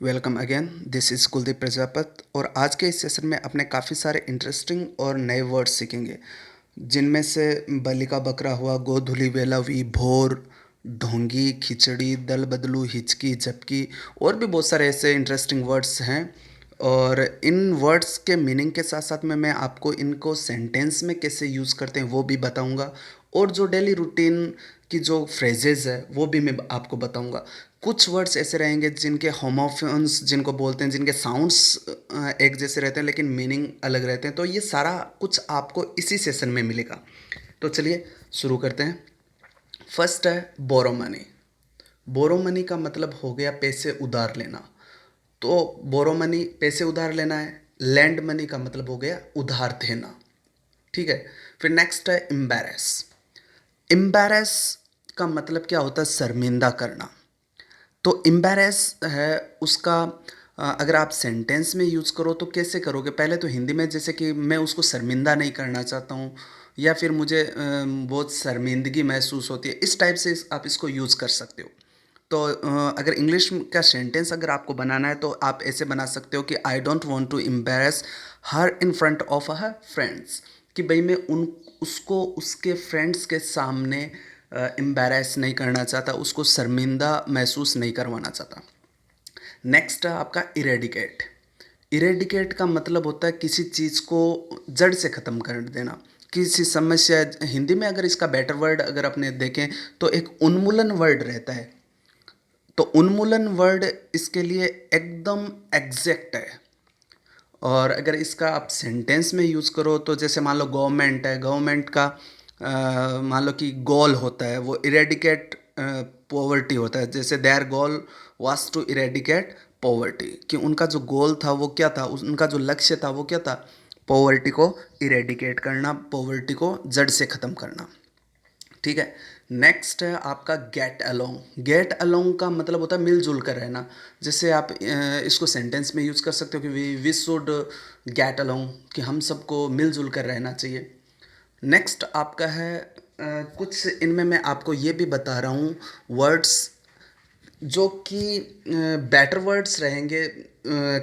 Welcome again. This is Kuldeep Prajapat और आज के इस सेशन में अपने काफ़ी सारे इंटरेस्टिंग और नए वर्ड्स सीखेंगे, जिनमें से बलि का बकरा हुआ, गोधुली वेलावी, भोर, ढोंगी, खिचड़ी, दल बदलू, हिचकी, झपकी और भी बहुत सारे ऐसे इंटरेस्टिंग वर्ड्स हैं। और इन वर्ड्स के मीनिंग के साथ साथ में मैं आपको इनको सेंटेंस में कैसे यूज़ करते हैं वो भी बताऊंगा, और जो डेली रूटीन की जो फ्रेजेस है वो भी मैं आपको बताऊंगा। कुछ वर्ड्स ऐसे रहेंगे जिनके होमोफोन्स जिनको बोलते हैं, जिनके साउंड्स एक जैसे रहते हैं लेकिन मीनिंग अलग रहते हैं। तो ये सारा कुछ आपको इसी सेशन में मिलेगा। तो चलिए शुरू करते हैं। फर्स्ट है बोरो मनी। बोरो मनी का मतलब हो गया पैसे उधार लेना। तो बोरो मनी पैसे उधार लेना है। लैंड मनी का मतलब हो गया उधार देना। ठीक है। फिर नेक्स्ट है एम्बैरेस। एम्बैरेस का मतलब क्या होता है? शर्मिंदा करना। तो एम्बैरेस है उसका अगर आप सेंटेंस में यूज़ करो तो कैसे करोगे? पहले तो हिंदी में, जैसे कि मैं उसको शर्मिंदा नहीं करना चाहता हूँ, या फिर मुझे बहुत शर्मिंदगी महसूस होती है, इस टाइप से आप इसको यूज़ कर सकते हो। तो अगर इंग्लिश का सेंटेंस अगर आपको बनाना है तो आप ऐसे बना सकते हो कि I don't want to embarrass her in front of her friends. कि भाई मैं उन उसको उसके फ्रेंड्स के सामने एम्बैरेस नहीं करना चाहता, उसको शर्मिंदा महसूस नहीं करवाना चाहता। नेक्स्ट है आपका इरेडिकेट। इरेडिकेट का मतलब होता है किसी चीज़ को जड़ से ख़त्म कर देना, किसी समस्या। हिंदी में अगर इसका बेटर वर्ड अगर अपने देखें तो एक उन्मूलन वर्ड रहता है। तो उन्मूलन वर्ड इसके लिए एकदम एग्जैक्ट है। और अगर इसका आप सेंटेंस में यूज़ करो तो जैसे मान लो गवर्नमेंट है, गवर्नमेंट का मान लो कि गोल होता है वो इरेडिकेट पॉवर्टी होता है। जैसे their goal was to eradicate poverty, कि उनका जो गोल था वो क्या था, उनका जो लक्ष्य था वो क्या था? पॉवर्टी को इरेडिकेट करना, पॉवर्टी को जड़ से ख़त्म करना। ठीक है। नेक्स्ट है आपका गेट अलोंग। गेट अलोंग का मतलब होता है मिलजुल कर रहना। जैसे आप इसको सेंटेंस में यूज़ कर सकते हो कि वी शुड गेट अलोंग, कि हम सबको मिलजुल कर रहना चाहिए। नेक्स्ट आपका है कुछ इनमें मैं आपको ये भी बता रहा हूँ वर्ड्स जो कि बेटर वर्ड्स रहेंगे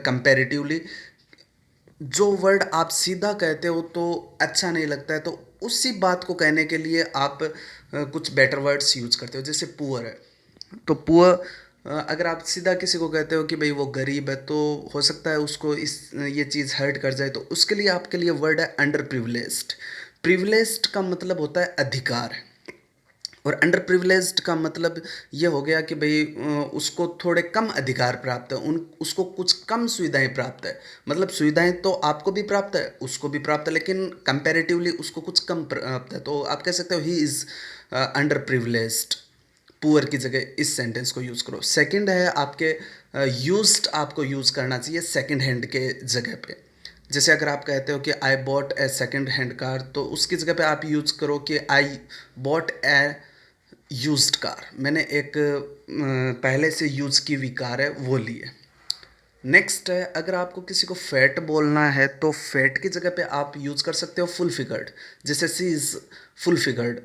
कंपैरेटिवली। जो वर्ड आप सीधा कहते हो तो अच्छा नहीं लगता है, तो उसी बात को कहने के लिए आप कुछ बेटर वर्ड्स यूज़ करते हो। जैसे पुअर है, तो पुअर अगर आप सीधा किसी को कहते हो कि भाई वो गरीब है, तो हो सकता है उसको इस ये चीज़ हर्ट कर जाए, तो उसके लिए आपके लिए वर्ड है अंडर प्रिविलेज्ड। प्रिविलेज्ड का मतलब होता है अधिकार, और अंडर प्रिविलेज्ड का मतलब ये हो गया कि भाई उसको थोड़े कम अधिकार प्राप्त है, उन उसको कुछ कम सुविधाएं प्राप्त है। मतलब सुविधाएं तो आपको भी प्राप्त है, उसको भी प्राप्त है, लेकिन कंपैरेटिवली उसको कुछ कम प्राप्त है। तो आप कह सकते हो he is under privileged. Poor की जगह इस सेंटेंस को यूज़ करो। सेकंड है आपके यूज्ड, आपको यूज़ करना चाहिए सेकंड हैंड के जगह पे। जैसे अगर आप कहते हो कि I bought A second hand car, तो उसकी जगह पे आप यूज़ करो कि I bought A used car. मैंने एक पहले से यूज़ की हुई कार है वो ली है। नेक्स्ट है अगर आपको किसी को फैट बोलना है तो फैट की जगह पे आप यूज़ कर सकते हो फुल फिगर्ड। जैसे सी इज़ फुल फिगर्ड,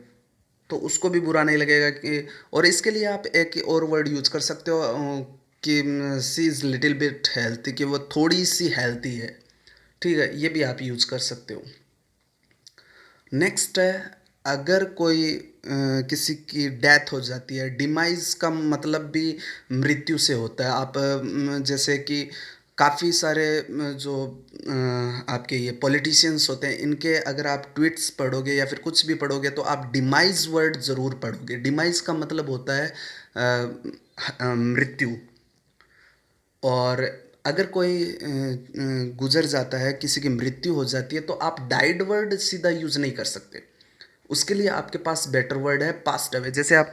तो उसको भी बुरा नहीं लगेगा कि। और इसके लिए आप एक और वर्ड यूज़ कर सकते हो कि सी इज़ लिटिल बिट हेल्थी, कि वो थोड़ी सी हेल्थी है। ठीक है, ये भी आप यूज़ कर सकते हो। नेक्स्ट है अगर कोई किसी की डेथ हो जाती है, डिमाइज का मतलब भी मृत्यु से होता है। आप जैसे कि काफ़ी सारे जो आपके ये पॉलिटिशियंस होते हैं, इनके अगर आप ट्वीट्स पढ़ोगे या फिर कुछ भी पढ़ोगे तो आप डिमाइज वर्ड ज़रूर पढ़ोगे। डिमाइज का मतलब होता है मृत्यु। और अगर कोई गुजर जाता है, किसी की मृत्यु हो जाती है, तो आप डाइड वर्ड सीधा यूज़ नहीं कर सकते। उसके लिए आपके पास बेटर वर्ड है पास्ट अवे। जैसे आप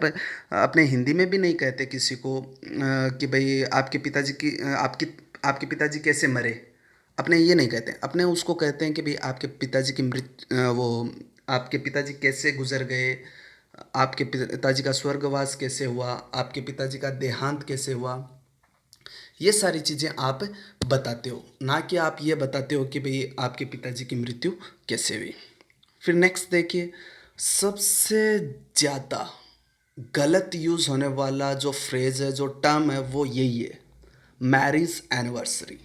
अपने हिंदी में भी नहीं कहते किसी को कि भाई आपके पिताजी की आपके पिताजी कैसे मरे। अपने ये नहीं कहते, अपने उसको कहते हैं कि भाई आपके पिताजी की वो आपके पिताजी कैसे गुजर गए, आपके पिताजी का स्वर्गवास कैसे हुआ, आपके पिताजी का देहांत कैसे हुआ। ये सारी चीज़ें आप बताते हो, ना कि आप ये बताते हो कि भाई आपके पिताजी की मृत्यु कैसे हुई। फिर नेक्स्ट देखिए, सबसे ज़्यादा गलत यूज़ होने वाला जो फ्रेज़ है, जो टर्म है, वो यही है, मैरिज एनिवर्सरी।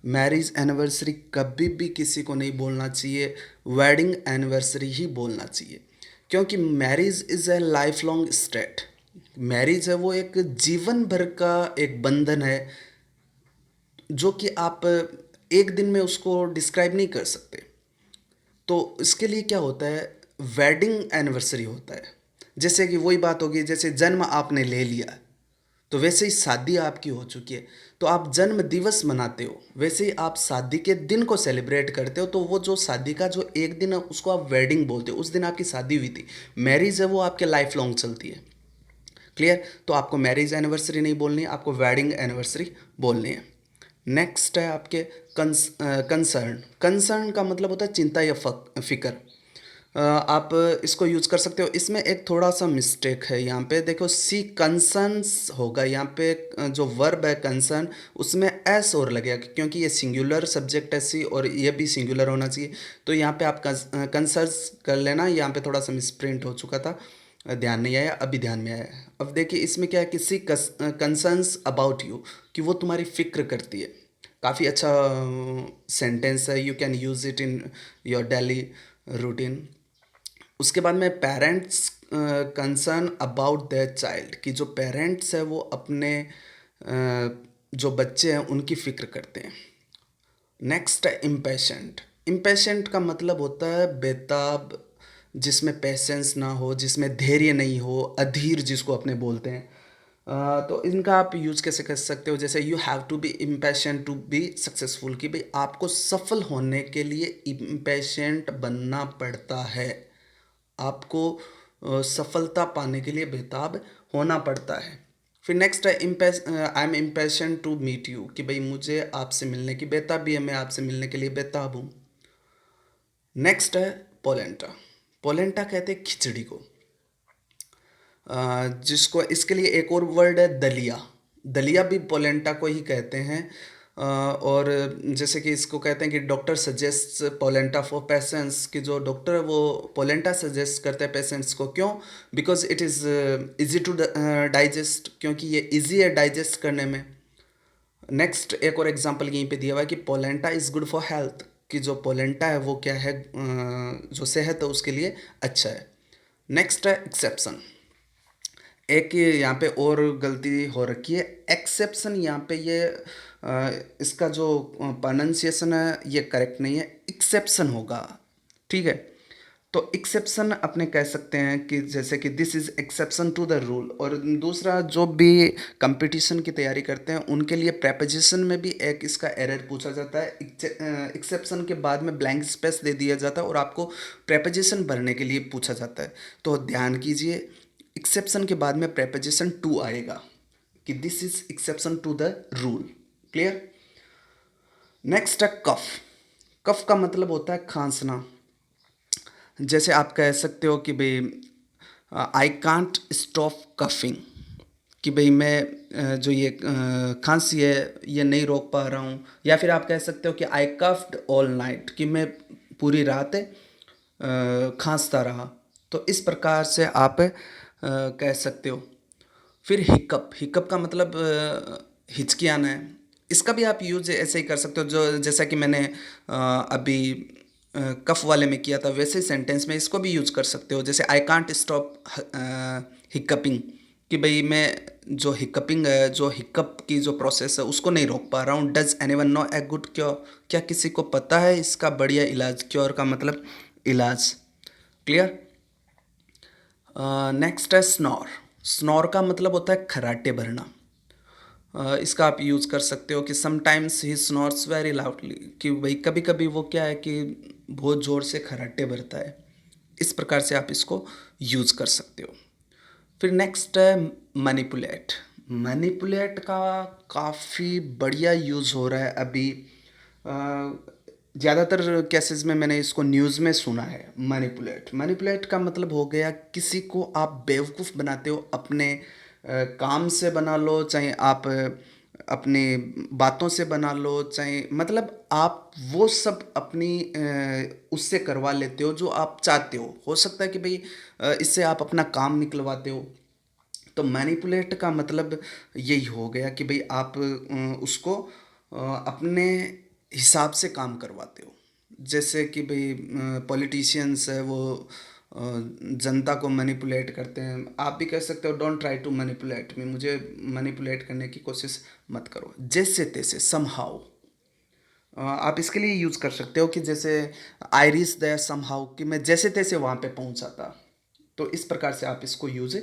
मैरिज एनिवर्सरी कभी भी किसी को नहीं बोलना चाहिए, वेडिंग एनिवर्सरी ही बोलना चाहिए, क्योंकि marriage is a life long state. Marriage है वो एक जीवन भर का एक बंधन है, जो कि आप एक दिन में उसको डिस्क्राइब नहीं कर सकते। तो इसके लिए क्या होता है, वेडिंग एनिवर्सरी होता है। जैसे कि वही बात होगी, जैसे जन्म आपने ले लिया तो वैसे ही शादी आपकी हो चुकी है, तो आप जन्म दिवस मनाते हो, वैसे ही आप शादी के दिन को सेलिब्रेट करते हो। तो वो जो शादी का जो एक दिन है उसको आप वेडिंग बोलते हो, उस दिन आपकी शादी हुई थी। मैरिज है वो आपके लाइफ लॉन्ग चलती है। क्लियर? तो आपको मैरिज एनिवर्सरी नहीं बोलनी है, आपको वेडिंग एनिवर्सरी बोलनी है। नेक्स्ट है आपके कंसर्न। कंसर्न का मतलब होता है चिंता या फिक्र। आप इसको यूज़ कर सकते हो। इसमें एक थोड़ा सा मिस्टेक है यहाँ पे, देखो सी कंसर्न्स होगा यहाँ पे, जो वर्ब है कंसर्न उसमें एस और लगेगा, क्योंकि ये सिंगुलर सब्जेक्ट है सी, और ये भी सिंगुलर होना चाहिए। तो यहाँ पे आप कंसर्न्स कर लेना, यहाँ पे थोड़ा सा मिसप्रिंट हो चुका था, ध्यान नहीं आया, अभी ध्यान में आया। अब देखिए इसमें क्या है, किसी कंसर्न्स अबाउट यू, कि वो तुम्हारी फिक्र करती है। काफ़ी अच्छा सेंटेंस है, you can use it in your daily routine. उसके बाद में parents concern about their child, कि जो पेरेंट्स है वो अपने जो बच्चे हैं उनकी फिक्र करते हैं। नेक्स्ट है इम्पेशेंट। इम्पेशेंट का मतलब होता है बेताब, जिसमें पेशेंस ना हो, जिसमें धैर्य नहीं हो, अधीर जिसको अपने बोलते हैं। तो इनका आप यूज कैसे कर सकते हो, जैसे you have to be impatient to be successful, कि भाई आपको सफल होने के लिए इम्पेशेंट बनना पड़ता है। आपको सफलता पाने के लिए बेताब होना पड़ता है। फिर नेक्स्ट है I am impatient to meet you, कि भाई मुझे आपसे मिलने की बेताबी है, मैं आपसे मिलने के लिए बेताब हूँ। नेक्स्ट है पोलेंटा। पोलेंटा कहते हैं खिचड़ी को, जिसको इसके लिए एक और वर्ड है दलिया। दलिया भी पोलेंटा को ही कहते हैं। और जैसे कि इसको कहते हैं कि doctor suggest polenta for patients, कि जो डॉक्टर है वो पोलेंटा सजेस्ट करते हैं पेशेंट्स को। क्यों? Because it is easy to digest, क्योंकि ये इजी है डाइजेस्ट करने में। नेक्स्ट एक और एग्जांपल यहीं पे दिया हुआ है कि polenta is good for health, कि जो पोलेंटा है वो क्या है, जो सेहत है उसके लिए अच्छा है। नेक्स्ट है एक्सेप्शन। एक ये यहाँ पे और गलती हो रखी है, एक्सेप्शन यहाँ पे ये इसका जो प्रोनाउंसिएशन है ये करेक्ट नहीं है, एक्सेप्शन होगा। ठीक है? तो एक्सेप्शन अपने कह सकते हैं कि जैसे कि this is exception to the rule. और दूसरा, जो भी कंपटीशन की तैयारी करते हैं उनके लिए प्रेपोजिशन में भी एक इसका एरर पूछा जाता है। एक्सेप्शन के बाद में ब्लैंक स्पेस दे दिया जाता है और आपको प्रेपोजिशन भरने के लिए पूछा जाता है। तो ध्यान कीजिए, एक्सेप्शन के बाद में प्रेपोजिशन टू आएगा, कि this is exception to the rule. Clear? Next है कफ। कफ का मतलब होता है खांसना। जैसे आप कह सकते हो कि भाई आई कांट स्टॉप कफिंग, कि भाई मैं जो ये खांसी है ये नहीं रोक पा रहा हूँ। या फिर आप कह सकते हो कि आई कफ्ड ऑल नाइट, कि मैं पूरी रात खांसता रहा। तो इस प्रकार से आप कह सकते हो। फिर हिकअप। हिकअप का मतलब हिचकियाना है। इसका भी आप यूज ऐसे ही कर सकते हो, जो जैसा कि मैंने अभी कफ वाले में किया था, वैसे ही सेंटेंस में इसको भी यूज कर सकते हो। जैसे आई कांट स्टॉप हिकअपिंग, कि भाई मैं जो हिकअपिंग है, जो हिकअप की जो प्रोसेस है उसको नहीं रोक पा रहा हूँ। Does anyone know a good cure, क्या किसी को पता है इसका बढ़िया इलाज? क्योर का मतलब इलाज। क्लियर? नेक्स्ट है स्नोर। स्नोर का मतलब होता है खर्राटे भरना। इसका आप यूज़ कर सकते हो कि sometimes he snores very loudly, कि भाई कभी कभी वो क्या है कि बहुत ज़ोर से खर्राटे भरता है। इस प्रकार से आप इसको यूज़ कर सकते हो। फिर नेक्स्ट है मैनिपुलेट। मैनिपुलेट का काफ़ी बढ़िया यूज़ हो रहा है अभी। ज़्यादातर केसेस में मैंने इसको न्यूज़ में सुना है। मैनिपुलेट, मैनिपुलेट का मतलब हो गया किसी को आप बेवकूफ़ बनाते हो, अपने काम से बना लो, चाहे आप अपनी बातों से बना लो, चाहे मतलब आप वो सब अपनी उससे करवा लेते हो जो आप चाहते हो। सकता है कि भाई इससे आप अपना काम निकलवाते हो। तो मैनिपुलेट का मतलब यही हो गया कि भाई आप उसको अपने हिसाब से काम करवाते हो। जैसे कि भाई पॉलिटिशियंस है वो जनता को मैनिपुलेट करते हैं, आप भी कह सकते हो डोंट ट्राई टू मैनिपुलेट मी, मुझे मैनिपुलेट करने की कोशिश मत करो। जैसे तैसे समहाउ आप इसके लिए यूज़ कर सकते हो कि जैसे आई रीच देयर समहाउ, कि मैं जैसे तैसे वहाँ पे पहुँचा था। तो इस प्रकार से आप इसको यूज़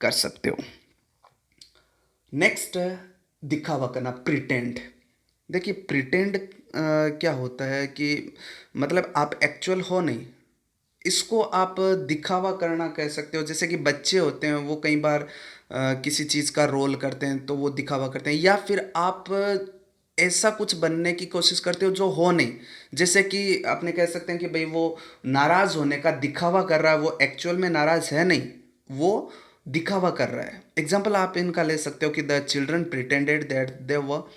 कर सकते हो। नेक्स्ट है दिखावा करना, प्रिटेंड। देखिए प्रिटेंड क्या होता है कि मतलब आप एक्चुअल हो नहीं, इसको आप दिखावा करना कह सकते हो। जैसे कि बच्चे होते हैं वो कई बार किसी चीज़ का रोल करते हैं तो वो दिखावा करते हैं, या फिर आप ऐसा कुछ बनने की कोशिश करते हो जो हो नहीं। जैसे कि आपने कह सकते हैं कि भाई वो नाराज़ होने का दिखावा कर रहा है, वो एक्चुअल में नाराज़ है नहीं, वो दिखावा कर रहा है। एग्जाम्पल आप इनका ले सकते हो कि the children pretended that they were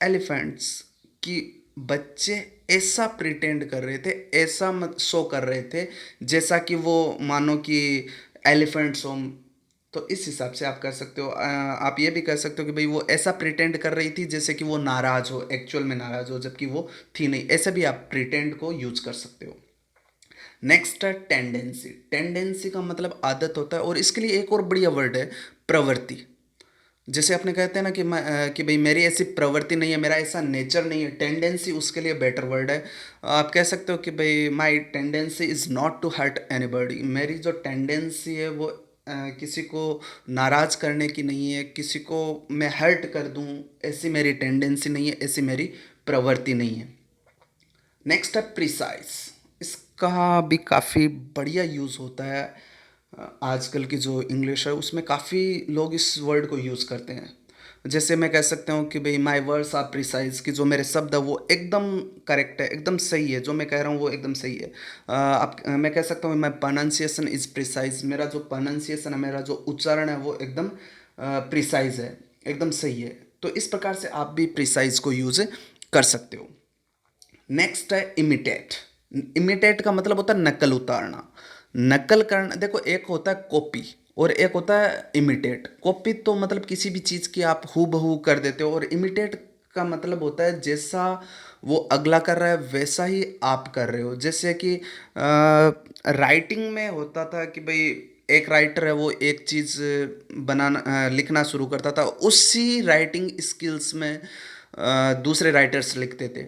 elephants, कि बच्चे ऐसा प्रिटेंड कर रहे थे, ऐसा मत शो कर रहे थे जैसा कि वो मानो कि एलिफेंट्स हो। तो इस हिसाब से आप कर सकते हो। आप ये भी कह सकते हो कि भाई वो ऐसा प्रिटेंड कर रही थी जैसे कि वो नाराज हो, एक्चुअल में नाराज हो जबकि वो थी नहीं। ऐसे भी आप प्रिटेंड को यूज कर सकते हो। नेक्स्ट है टेंडेंसी। टेंडेंसी का मतलब आदत होता है, और इसके लिए एक और बढ़िया वर्ड है प्रवृत्ति। जैसे आपने कहते हैं ना कि कि भाई मेरी ऐसी प्रवृत्ति नहीं है, मेरा ऐसा नेचर नहीं है। टेंडेंसी उसके लिए बेटर वर्ड है। आप कह सकते हो कि भाई my tendency is not to hurt anybody, मेरी जो टेंडेंसी है वो किसी को नाराज़ करने की नहीं है, किसी को मैं हर्ट कर दूं, ऐसी मेरी टेंडेंसी नहीं है, ऐसी मेरी प्रवृत्ति नहीं है। नेक्स्ट है प्रिसाइज। इसका भी काफ़ी बढ़िया यूज़ होता है। आजकल की जो इंग्लिश है उसमें काफ़ी लोग इस वर्ड को यूज़ करते हैं। जैसे मैं कह सकता हूँ कि भाई माई वर्ड्स आर प्रिसाइज, कि जो मेरे शब्द है वो एकदम करेक्ट है, एकदम सही है, जो मैं कह रहा हूँ वो एकदम सही है। मैं कह सकता हूँ माई प्रोनाउंसिएशन इज़ प्रिसाइज, मेरा जो प्रोनाउंसिएशन है, मेरा जो उच्चारण है वो एकदम प्रिसाइज है, एकदम सही है। तो इस प्रकार से आप भी प्रिसाइज को यूज़ कर सकते हो। नेक्स्ट है इमिटेट। इमिटेट का मतलब होता है नकल उतारना, नकल करना। देखो एक होता है कॉपी और एक होता है इमिटेट। कॉपी तो मतलब किसी भी चीज़ की आप हू बहू कर देते हो, और इमिटेट का मतलब होता है जैसा वो अगला कर रहा है वैसा ही आप कर रहे हो। जैसे कि राइटिंग में होता था कि भाई एक राइटर है वो एक चीज़ बनाना लिखना शुरू करता था, उसी राइटिंग स्किल्स में दूसरे राइटर्स लिखते थे।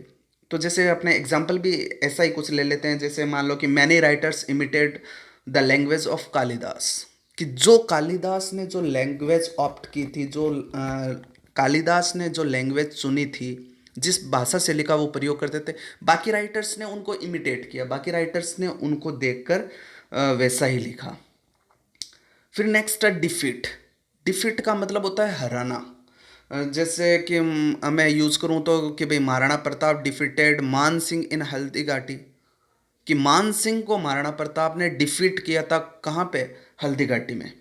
तो जैसे अपने एग्जाम्पल भी ऐसा ही कुछ ले लेते हैं। जैसे मान लो कि many writers emitted the language of Kalidas, कि जो कालिदास ने जो लैंग्वेज ऑप्ट की थी, जो कालिदास ने जो लैंग्वेज चुनी थी, जिस भाषा शैली का वो प्रयोग करते थे, बाकी राइटर्स ने उनको इमिटेट किया, बाकी राइटर्स ने उनको देखकर वैसा ही लिखा। फिर नेक्स्ट है डिफीट। डिफीट का मतलब होता है हराना। जैसे कि मैं यूज़ करूँ तो कि भाई महाराणा प्रताप डिफीटेड मान सिंह इन हल्दी घाटी, कि मान सिंह को महाराणा प्रताप ने डिफीट किया था कहाँ पे, हल्दी घाटी में।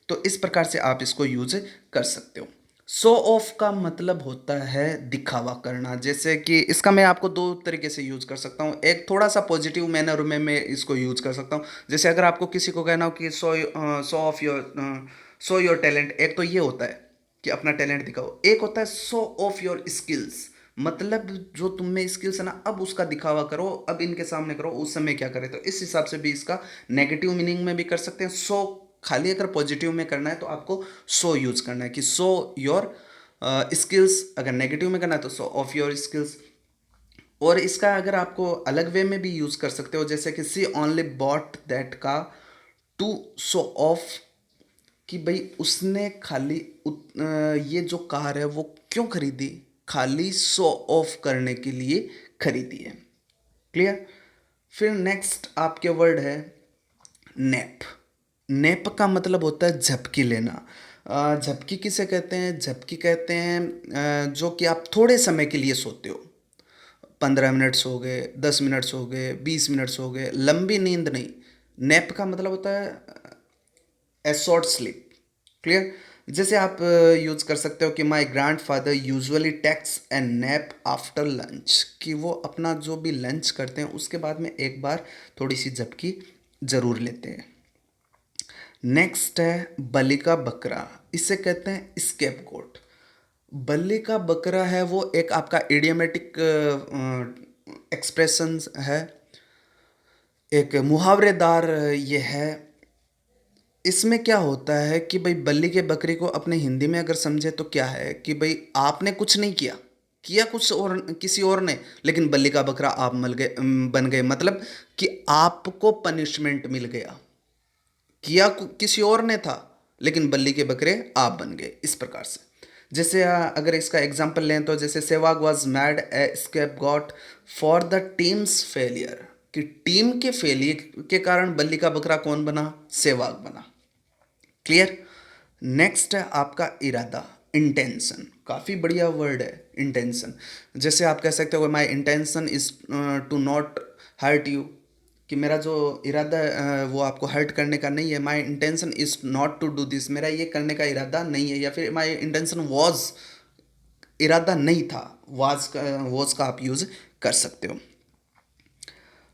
तो इस प्रकार से आप इसको यूज कर सकते हो। शो ऑफ का मतलब होता है दिखावा करना। जैसे कि इसका मैं आपको दो तरीके से यूज कर सकता हूँ। एक थोड़ा सा पॉजिटिव मैनर में मैं इसको यूज कर सकता हूँ। जैसे अगर आपको किसी को कहना हो कि शो योर टैलेंट, एक तो ये होता है कि अपना टैलेंट दिखाओ, एक होता है शो ऑफ योर स्किल्स, मतलब जो तुम में स्किल्स है ना अब उसका दिखावा करो, अब इनके सामने करो, उस समय क्या करे। तो इस हिसाब से भी इसका नेगेटिव मीनिंग में भी कर सकते हैं। शो खाली अगर पॉजिटिव में करना है तो आपको शो यूज करना है, कि शो योर स्किल्स। अगर नेगेटिव में करना है तो शो ऑफ योर स्किल्स। और इसका अगर आपको अलग वे में भी यूज कर सकते हो, जैसे कि सी ओनली बॉट दैट का टू शो ऑफ, कि भाई उसने खाली ये जो कार है वो क्यों खरीदी, खाली शो ऑफ करने के लिए खरीदी है। क्लियर। फिर नेक्स्ट आपके वर्ड है नैप। नैप का मतलब होता है झपकी लेना। झपकी किसे कहते हैं, झपकी कहते हैं जो कि आप थोड़े समय के लिए सोते हो। 15 मिनट सो गए, 10 मिनट सो गए, 20 मिनट सो गए, लंबी नींद नहीं। नैप का मतलब होता है ए शॉर्ट स्लीप। क्लियर। जैसे आप यूज कर सकते हो कि my grandfather usually takes and nap after lunch, कि वो अपना जो भी लंच करते हैं उसके बाद में एक बार थोड़ी सी झपकी ज़रूर लेते हैं। नेक्स्ट है बलि का बकरा, इसे कहते हैं स्केपगोट। बलि का बकरा है वो एक आपका इडियमेटिक एक्सप्रेशन है, एक मुहावरेदार ये है। इसमें क्या होता है कि भाई बल्ली के बकरी को अपने हिंदी में अगर समझे तो क्या है कि भाई आपने कुछ नहीं किया, किया कुछ और किसी और ने, लेकिन बल्ली का बकरा आप मल गए, बन गए, मतलब कि आपको पनिशमेंट मिल गया। किया किसी और ने था, लेकिन बल्ली के बकरे आप बन गए, इस प्रकार से। जैसे अगर इसका एग्जांपल लें तो जैसे Sehwag was made a scapegoat for the team's failure, कि टीम के फेलियर के कारण बल्ली का बकरा कौन बना, सेवाग बना। क्लियर। नेक्स्ट है आपका इरादा, इंटेंशन। काफ़ी बढ़िया वर्ड है इंटेंशन। जैसे आप कह सकते हो my intention is to not hurt you, कि मेरा जो इरादा है वो आपको हर्ट करने का नहीं है। My intention is not to do this, मेरा ये करने का इरादा नहीं है। या फिर माई इंटेंशन वॉज, इरादा नहीं था, वॉज का आप यूज़ कर सकते हो।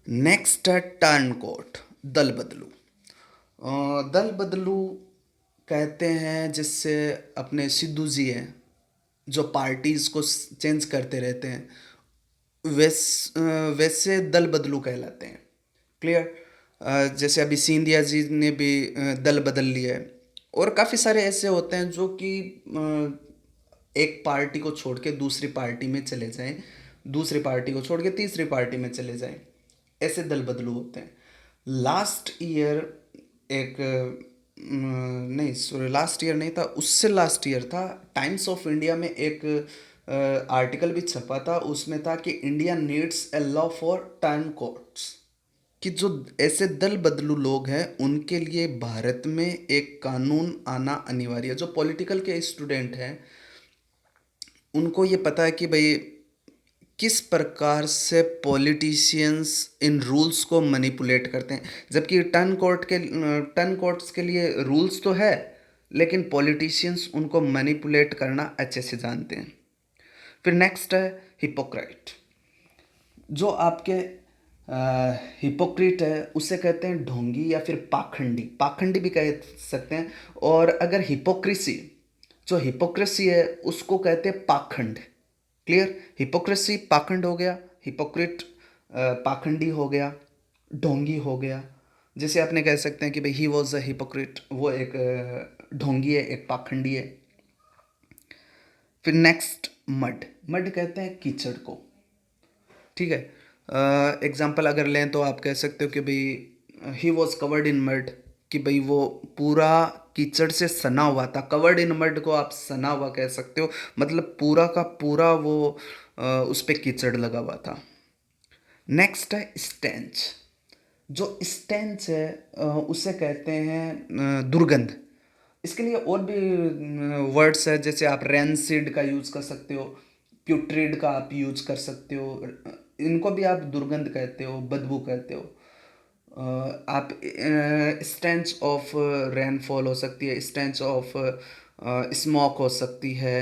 नेक्स्ट है टर्न कोट, दल बदलू। दल बदलू कहते हैं जिससे अपने सिद्धू जी हैं जो पार्टीज को चेंज करते रहते हैं, वैसे दल बदलू कहलाते हैं। क्लियर। जैसे अभी सिंधिया जी ने भी दल बदल लिया है। और काफ़ी सारे ऐसे होते हैं जो कि एक पार्टी को छोड़ के दूसरी पार्टी में चले जाएं, दूसरी पार्टी को छोड़ के तीसरी पार्टी में चले जाएं, ऐसे दल बदलू होते हैं। लास्ट ईयर एक नहीं सॉरी, लास्ट ईयर नहीं था, उससे लास्ट ईयर था, टाइम्स ऑफ इंडिया में एक आर्टिकल भी छपा था। उसमें था कि India needs a law for turn courts, कि जो ऐसे दल बदलू लोग हैं उनके लिए भारत में एक कानून आना अनिवार्य है। जो पॉलिटिकल के स्टूडेंट हैं उनको ये पता है कि भाई किस प्रकार से पॉलिटिशियंस इन रूल्स को मैनिपुलेट करते हैं, जबकि टर्न कोर्ट्स के लिए रूल्स तो है, लेकिन पॉलिटिशियंस उनको मैनिपुलेट करना अच्छे से जानते हैं। फिर नेक्स्ट है हिपोक्राइट। जो आपके हिपोक्रिट है उसे कहते हैं ढोंगी या फिर पाखंडी, पाखंडी भी कह सकते हैं। और अगर हिपोक्रेसी, जो हिपोक्रेसी है उसको कहते हैं पाखंड। क्लियर। हिपोक्रेसी पाखंड हो गया, हिपोक्रिट पाखंडी हो गया, ढोंगी हो गया। जैसे आपने कह सकते हैं कि भाई ही वॉज अ हिपोक्रिट, वो एक ढोंगी है, एक पाखंडी है। फिर नेक्स्ट मड, मड कहते हैं कीचड़ को। ठीक है। एग्जाम्पल अगर लें तो आप कह सकते हो कि भाई he was covered in mud, कि भाई वो पूरा कीचड़ से सना हुआ था। कवर्ड इन मड को आप सना हुआ कह सकते हो, मतलब पूरा का पूरा वो उस पर कीचड़ लगा हुआ था। नेक्स्ट है स्टेंच। जो स्टेंच है उसे कहते हैं दुर्गंध। इसके लिए और भी वर्ड्स है, जैसे आप रेंसिड का यूज़ कर सकते हो, प्यूट्रिड का आप यूज़ कर सकते हो। इनको भी आप दुर्गंध कहते हो, बदबू कहते हो। आप स्टेंच ऑफ रेनफॉल हो सकती है, स्टेंच ऑफ स्मोक हो सकती है,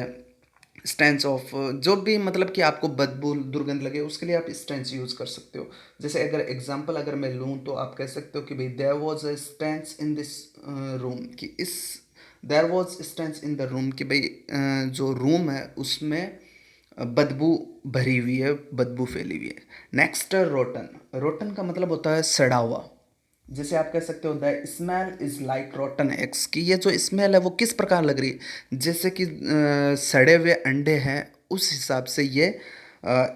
स्टेंच ऑफ जो भी मतलब कि आपको बदबू दुर्गंध लगे उसके लिए आप स्टेंच यूज़ कर सकते हो। जैसे अगर एग्जांपल अगर मैं लूँ तो आप कह सकते हो कि भाई there was a stench in this room, कि इस there was stench in the room, कि भाई जो रूम है उसमें बदबू भरी हुई है, बदबू फैली हुई है। नेक्स्ट है रोटन। रोटन का मतलब होता है सड़ा हुआ। जैसे आप कह सकते हो the smell is like rotten eggs, कि ये जो स्मेल है वो किस प्रकार लग रही है, जैसे कि सड़े हुए अंडे हैं, उस हिसाब से ये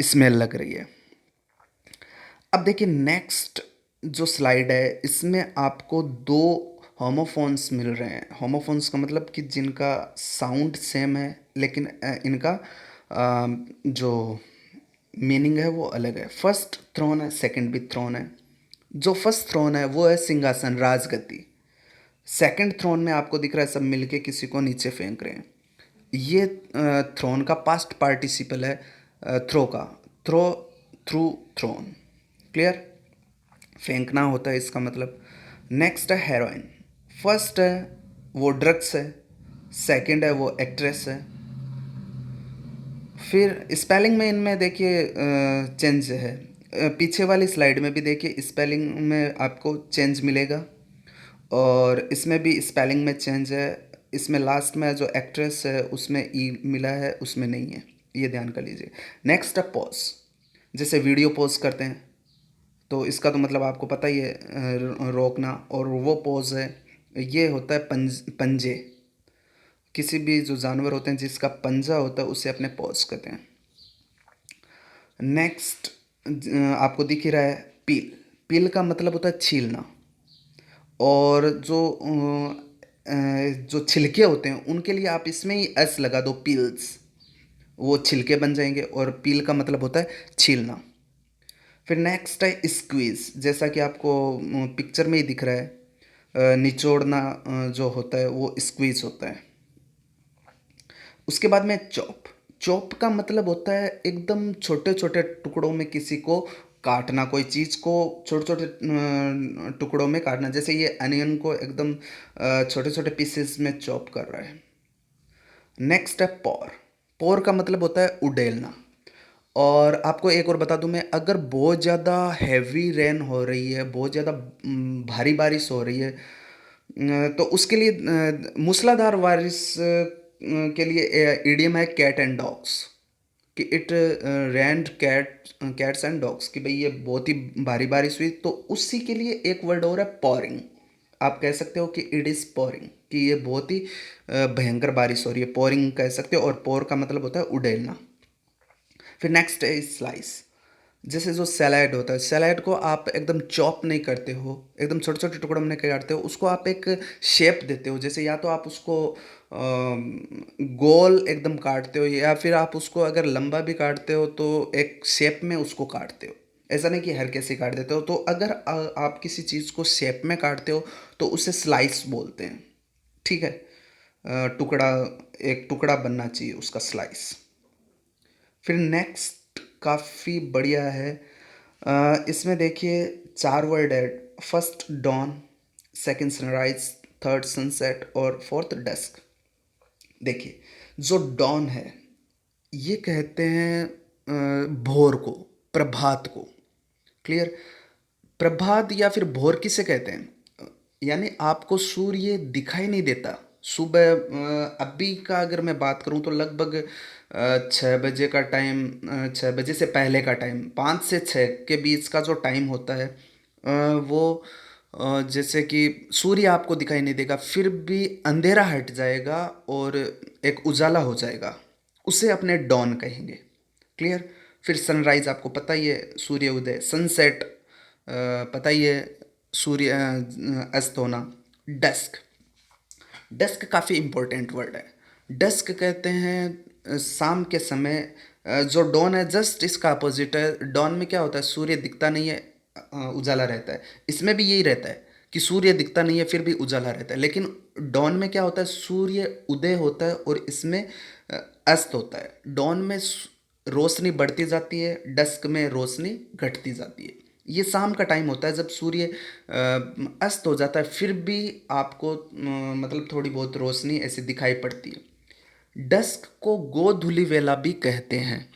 स्मेल लग रही है। अब देखिए नेक्स्ट जो स्लाइड है इसमें आपको दो होमोफोन्स मिल रहे हैं। होमोफोन्स का मतलब कि जिनका साउंड सेम है लेकिन इनका जो मीनिंग है वो अलग है। फर्स्ट थ्रोन है, सेकंड भी थ्रोन है। जो फर्स्ट थ्रोन है वो है सिंहासन, राजगद्दी। सेकंड थ्रोन में आपको दिख रहा है सब मिलके किसी को नीचे फेंक रहे हैं। ये थ्रोन का पास्ट पार्टिसिपल है, थ्रो का, थ्रो, थ्रू, थ्रोन। क्लियर। फेंकना होता है इसका मतलब। नेक्स्ट है हेरोइन। फर्स्ट है वो ड्रग्स है, सेकंड है वो एक्ट्रेस है। फिर स्पेलिंग में इनमें देखिए चेंज है, पीछे वाली स्लाइड में भी देखिए स्पेलिंग में आपको चेंज मिलेगा। और इसमें भी स्पेलिंग में चेंज है। इसमें लास्ट में जो एक्ट्रेस है उसमें ई मिला है, उसमें नहीं है, ये ध्यान कर लीजिए। नेक्स्ट है पॉज। जैसे वीडियो पॉज करते हैं तो इसका तो मतलब आपको पता ही है, रोकना। और वो पॉज है, ये होता है पंजे। किसी भी जो जानवर होते हैं जिसका पंजा होता है उसे अपने पॉज कहते हैं। नेक्स्ट आपको दिख ही रहा है पील। पील का मतलब होता है छीलना। और जो छिलके होते हैं उनके लिए आप इसमें ही एस लगा दो, पील्स। वो छिलके बन जाएंगे और पील का मतलब होता है छीलना। फिर नेक्स्ट है स्क्वीज। जैसा कि आपको पिक्चर में ही दिख रहा है, निचोड़ना जो होता है वो स्क्वीज होता है। उसके बाद में चॉप। चॉप का मतलब होता है एकदम छोटे छोटे टुकड़ों में किसी को काटना, कोई चीज़ को छोटे छोटे टुकड़ों में काटना। जैसे ये अनियन को एकदम छोटे छोटे पीसेस में चॉप कर रहा है। नेक्स्ट है पॉर। पॉर का मतलब होता है उडेलना। और आपको एक और बता दूं मैं, अगर बहुत ज़्यादा हैवी रेन हो रही है, बहुत ज़्यादा भारी बारिश हो रही है, तो उसके लिए मूसलाधार बारिश के लिए इडियम है कैट एंड डॉग्स। कि it rained cats and dogs, कि भाई ये बहुत ही भारी बारिश हुई। तो उसी के लिए एक वर्ड और है पॉरिंग। आप कह सकते हो कि इट इज़ पॉरिंग, कि ये बहुत ही भयंकर बारिश हो रही है, पॉरिंग कह सकते हो। और पॉर का मतलब होता है उडेलना। फिर नेक्स्ट है स्लाइस। जैसे जो सैलाड होता है, सैलाड को आप एकदम चॉप नहीं करते हो, एकदम छोटे छोटे टुकड़ों में नहीं काटते हो, उसको आप एक शेप देते हो। जैसे या तो आप उसको गोल एकदम काटते हो, या फिर आप उसको अगर लंबा भी काटते हो तो एक शेप में उसको काटते हो। ऐसा नहीं कि हर कैसे काट देते हो। तो अगर आप किसी चीज़ को शेप में काटते हो तो उसे स्लाइस बोलते हैं। ठीक है, टुकड़ा, एक टुकड़ा बनना चाहिए उसका, स्लाइस। फिर नेक्स्ट काफ़ी बढ़िया है। इसमें देखिए चार वर्ड है। First dawn, second sunrise, third sunset और फोर्थ डस्क। देखिए, जो डॉन है ये कहते हैं भोर को, प्रभात को। क्लियर। प्रभात या फिर भोर किसे कहते हैं? यानी आपको सूर्य दिखाई नहीं देता सुबह। अभी का अगर मैं बात करूं तो लगभग 6 बजे का टाइम, 6 बजे से पहले का टाइम, 5 से 6 के बीच का जो टाइम होता है, वो जैसे कि सूर्य आपको दिखाई नहीं देगा, फिर भी अंधेरा हट जाएगा और एक उजाला हो जाएगा, उसे अपने डॉन कहेंगे। क्लियर। फिर सनराइज आपको पता ही है, सूर्य उदय। सनसेट पता ही है, सूर्य अस्त होना। डस्क। डस्क काफ़ी इम्पोर्टेंट वर्ड है। डस्क कहते हैं शाम के समय। जो डॉन है जस्ट इसका अपोजिट है। डॉन में क्या होता है, सूर्य दिखता नहीं है, उजाला रहता है। इसमें भी यही रहता है कि सूर्य दिखता नहीं है फिर भी उजाला रहता है। लेकिन डॉन में क्या होता है, सूर्य उदय होता है और इसमें अस्त होता है। डॉन में रोशनी बढ़ती जाती है, डस्क में रोशनी घटती जाती है। ये शाम का टाइम होता है जब सूर्य अस्त हो जाता है, फिर भी आपको मतलब थोड़ी बहुत रोशनी ऐसे दिखाई पड़ती है। डस्क को गोधूलि वेला भी कहते हैं।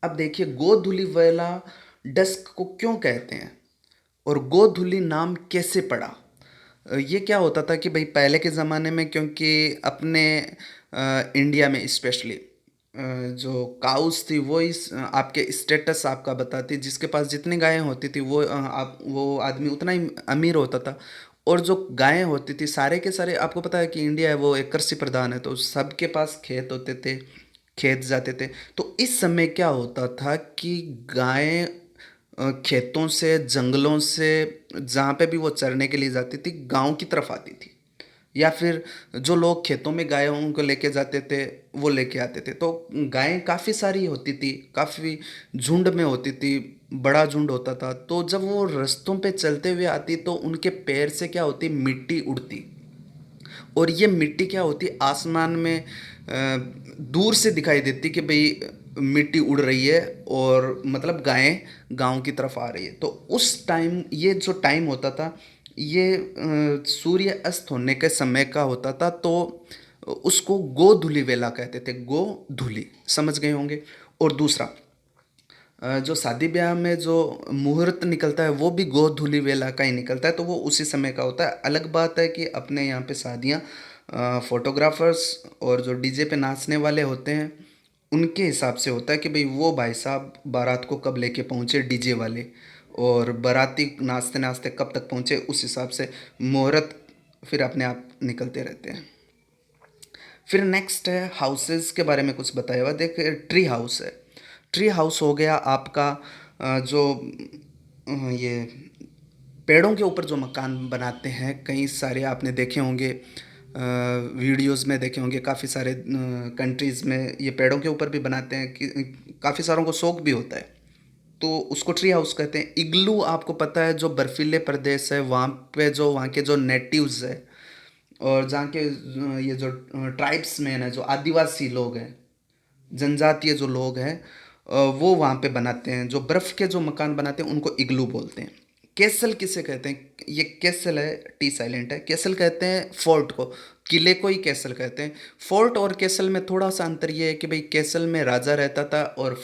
अब देखिए, गोधूलि वेला डस्क को क्यों कहते हैं और गोधूलि नाम कैसे पड़ा? ये क्या होता था कि भाई पहले के ज़माने में, क्योंकि अपने इंडिया में स्पेशली जो काउस थी वो इस आपके स्टेटस आपका बताती, जिसके पास जितनी गायें होती थी वो आप वो आदमी उतना ही अमीर होता था। और जो गायें होती थी सारे के सारे, आपको पता है कि इंडिया है वो एक कृषि प्रधान है, तो सबके पास खेत होते थे, खेत जाते थे। तो इस समय क्या होता था कि गायें खेतों से, जंगलों से, जहाँ पे भी वो चरने के लिए जाती थी, गांव की तरफ आती थी। या फिर जो लोग खेतों में गायों को लेके जाते थे वो लेके आते थे। तो गायें काफ़ी सारी होती थी, काफ़ी झुंड में होती थी, बड़ा झुंड होता था। तो जब वो रास्तों पे चलते हुए आती तो उनके पैर से क्या होती, मिट्टी उड़ती। और ये मिट्टी क्या होती, आसमान में दूर से दिखाई देती कि भाई मिट्टी उड़ रही है और मतलब गायें गांव की तरफ आ रही है। तो उस टाइम, ये जो टाइम होता था, ये सूर्य अस्त होने के समय का होता था। तो उसको गोधूलि वेला कहते थे, गोधूलि, समझ गए होंगे। और दूसरा, जो शादी ब्याह में जो मुहूर्त निकलता है वो भी गोधूली वेला का ही निकलता है, तो वो उसी समय का होता है। अलग बात है कि अपने यहाँ पे शादियाँ फोटोग्राफर्स और जो डीजे पे नाचने वाले होते हैं उनके हिसाब से होता है कि भाई वो भाई साहब बारात को कब लेके पहुँचे डीजे वाले, और बाराती नाचते नाचते कब तक पहुँचे, उस हिसाब से मुहूर्त फिर अपने आप निकलते रहते हैं। फिर नेक्स्ट है हाउसेस के बारे में कुछ बताया हुआ। देख, ट्री हाउस है। ट्री हाउस हो गया आपका जो ये पेड़ों के ऊपर जो मकान बनाते हैं, कई सारे आपने देखे होंगे, वीडियोस में देखे होंगे, काफ़ी सारे कंट्रीज़ में ये पेड़ों के ऊपर भी बनाते हैं कि काफ़ी सारों को शौक भी होता है, तो उसको ट्री हाउस कहते हैं। इग्लू आपको पता है, जो बर्फीले प्रदेश है वहाँ पे जो वहाँ के जो नेटिव्स है और जहाँ के ये जो ट्राइब्स मैन है, जो आदिवासी लोग हैं, जनजातीय जो लोग हैं, वो वहाँ पे बनाते हैं, जो बर्फ़ के जो मकान बनाते हैं उनको इग्लू बोलते हैं। कैसल किसे कहते हैं? ये कैसल है, टी साइलेंट है। कैसल कहते हैं फोर्ट को, किले को ही कैसल कहते हैं। फोर्ट और कैसल में थोड़ा सा अंतर ये है कि भाई कैसल में राजा रहता था और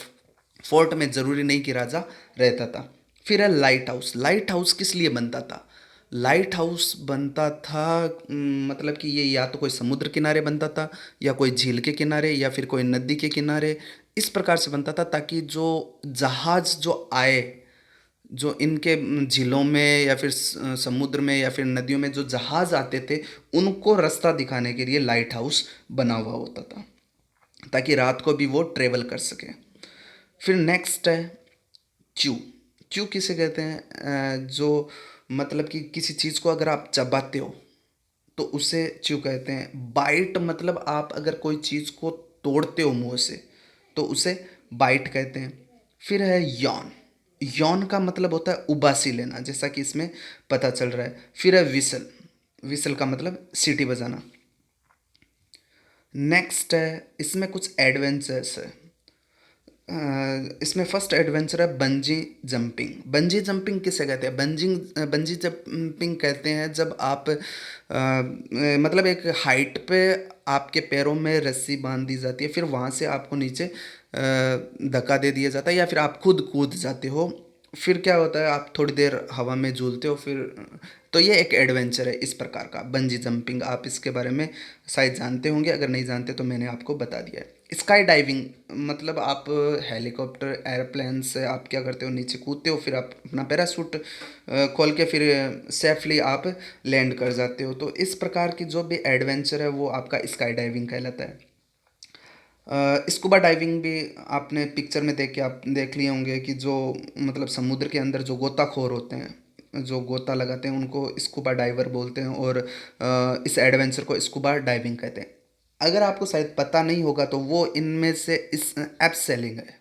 फोर्ट में ज़रूरी नहीं कि राजा रहता था। फिर है लाइट हाउस। लाइट हाउस किस लिए बनता था? लाइट हाउस बनता था मतलब कि ये या तो कोई समुद्र किनारे बनता था, या कोई झील के किनारे, या फिर कोई नदी के किनारे। इस प्रकार से बनता था ताकि जो जहाज जो आए, जो इनके झीलों में या फिर समुद्र में या फिर नदियों में जो जहाज आते थे, उनको रास्ता दिखाने के लिए लाइट हाउस बना हुआ होता था, ताकि रात को भी वो ट्रेवल कर सके। फिर नेक्स्ट है च्यू। च्यू किसे कहते हैं? जो मतलब कि किसी चीज़ को अगर आप चबाते हो तो उसे च्यू कहते हैं। बाइट मतलब आप अगर कोई चीज़ को तोड़ते हो मुंह से तो उसे बाइट कहते हैं। फिर है यॉन। यॉन का मतलब होता है उबासी लेना, जैसा कि इसमें पता चल रहा है। फिर है विसल। विसल का मतलब सीटी बजाना। नेक्स्ट है, इसमें कुछ एडवेंचर्स है। इसमें फर्स्ट एडवेंचर है बंजी जंपिंग। बंजी जंपिंग किसे कहते हैं? बंजी जंपिंग कहते हैं जब आप मतलब एक हाइट पे आपके पैरों में रस्सी बांध दी जाती है, फिर वहाँ से आपको नीचे धक्का दे दिया जाता है, या फिर आप खुद कूद जाते हो। फिर क्या होता है, आप थोड़ी देर हवा में झूलते हो, फिर तो ये एक एडवेंचर है इस प्रकार का बंजी जंपिंग। आप इसके बारे में शायद जानते होंगे, अगर नहीं जानते तो मैंने आपको बता दिया है। स्काई डाइविंग मतलब आप हेलीकॉप्टर एयरप्लेन से आप क्या करते हो, नीचे कूदते हो, फिर आप अपना पैराशूट खोल के फिर सेफली आप लैंड कर जाते हो। तो इस प्रकार की जो भी एडवेंचर है वो आपका स्काई डाइविंग कहलाता है। स्कूबा डाइविंग भी आपने पिक्चर में देख के आप देख लिए होंगे कि जो मतलब समुद्र के अंदर जो गोताखोर होते हैं, जो गोता लगाते हैं, उनको स्कूबा डाइवर बोलते हैं, और इस एडवेंचर को स्कूबा डाइविंग कहते हैं। अगर आपको शायद पता नहीं होगा तो वो इनमें से इस ऐप सेलिंग है।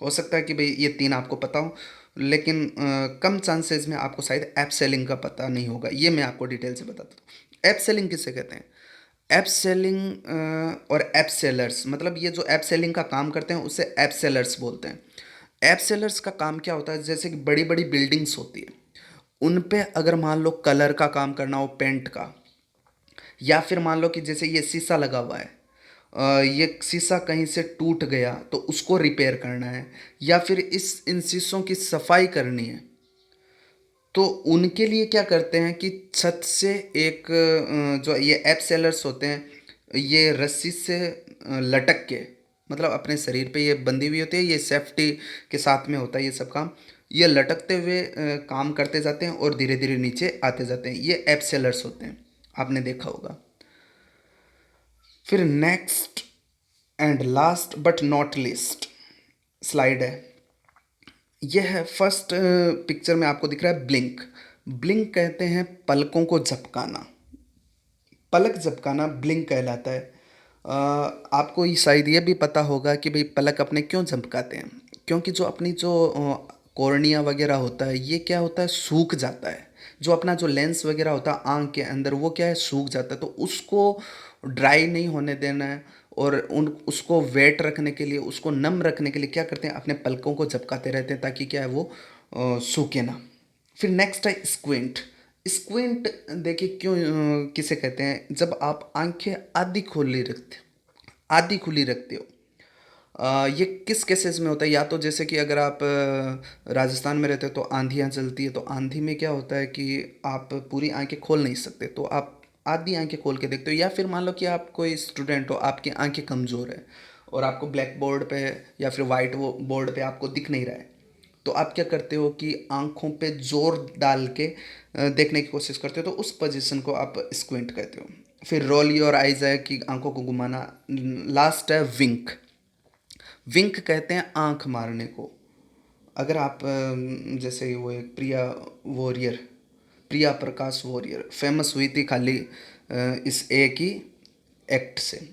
हो सकता है कि भाई ये तीन आपको पता हो, लेकिन कम चांसेस में आपको शायद ऐप सेलिंग का पता नहीं होगा। ये मैं आपको डिटेल से बताता हूँ। ऐप सेलिंग किसे कहते हैं? ऐप सेलिंग और ऐप सेलर्स, मतलब ये जो ऐप सेलिंग का काम करते हैं उसे ऐप सेलर्स बोलते हैं। ऐप सेलर्स का काम क्या होता है, जैसे कि बड़ी बड़ी बिल्डिंग्स होती है, उन पे अगर मान लो कलर का काम करना हो, पेंट का, या फिर मान लो कि जैसे ये शीशा लगा हुआ है, ये शीशा कहीं से टूट गया तो उसको रिपेयर करना है, या फिर इन शीशों की सफाई करनी है, तो उनके लिए क्या करते हैं कि छत से एक जो ये ऐप सेलर्स होते हैं, ये रस्सी से लटक के, मतलब अपने शरीर पे ये बंधी हुई होती है, ये सेफ्टी के साथ में होता है ये सब काम। ये लटकते हुए काम करते जाते हैं और धीरे धीरे नीचे आते जाते हैं। ये ऐप सेलर्स होते हैं, आपने देखा होगा। फिर next and last but not least slide है। यह है फर्स्ट पिक्चर में आपको दिख रहा है ब्लिंक। ब्लिंक कहते हैं पलकों को झपकाना। पलक झपकाना ब्लिंक कहलाता है। आपको ये शायद ये भी पता होगा कि भाई पलक अपने क्यों झपकाते हैं, क्योंकि जो अपनी जो कॉर्निया वगैरह होता है, ये क्या होता है, सूख जाता है। जो अपना जो लेंस वगैरह होता है आँख के अंदर, वो क्या है, सूख जाता है, तो उसको ड्राई नहीं होने देना है, और उन उसको वेट रखने के लिए, उसको नम रखने के लिए क्या करते हैं, अपने पलकों को झपकाते रहते हैं ताकि क्या है वो सूखे ना। फिर नेक्स्ट है स्क्विंट। स्क्विंट देखिए क्यों किसे कहते हैं, जब आप आंखें आधी खुली रखते हो, ये किस केसेस में होता है? या तो जैसे कि अगर आप राजस्थान में रहते हो तो आंधियाँ चलती है, तो आंधी में क्या होता है कि आप पूरी आंखें खोल नहीं सकते, तो आप आधी आंखें खोल के देखते हो। या फिर मान लो कि आप कोई स्टूडेंट हो, आपकी आंखें कमज़ोर है और आपको ब्लैक बोर्ड पे या फिर वाइट बोर्ड पे आपको दिख नहीं रहा है, तो आप क्या करते हो कि आंखों पे जोर डाल के देखने की कोशिश करते हो, तो उस पोजीशन को आप स्क्विंट कहते हो। फिर रोल योर आइज है कि आंखों को घुमाना। लास्ट है विंक। विंक कहते हैं आंख मारने को। अगर आप जैसे वो एक warrior Priya Prakash warrior famous हुई थी खाली इस एक ही एक्ट से।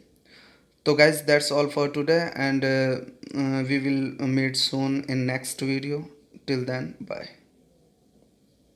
तो guys, that's all for today, and we will meet soon in next video. Till then, bye.